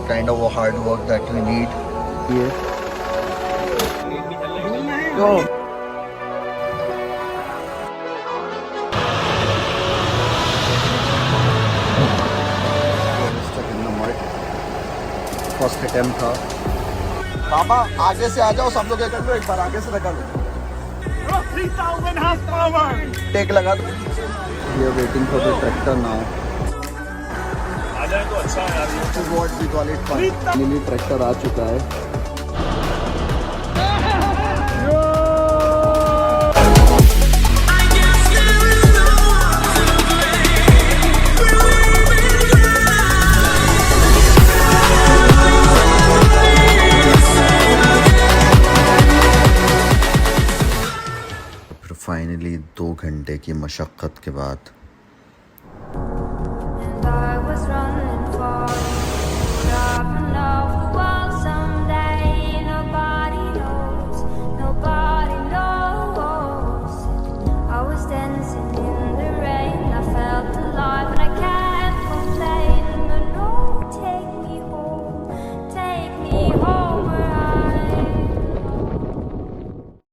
kind of a hard work that we need. Yeah. Go. Stuck in the mud. First attempt था. पापा आगे से आ जाओ, सब लोग एक बार आगे से लगा लो. 3000 horsepower. टेक लगा दो. We are waiting for the tractor now. आ जाए तो अच्छा है यार. This is what we call it. Finally tractor आ चुका है. फाइनली 2 घंटे की मशक्क़त के बाद I was dancing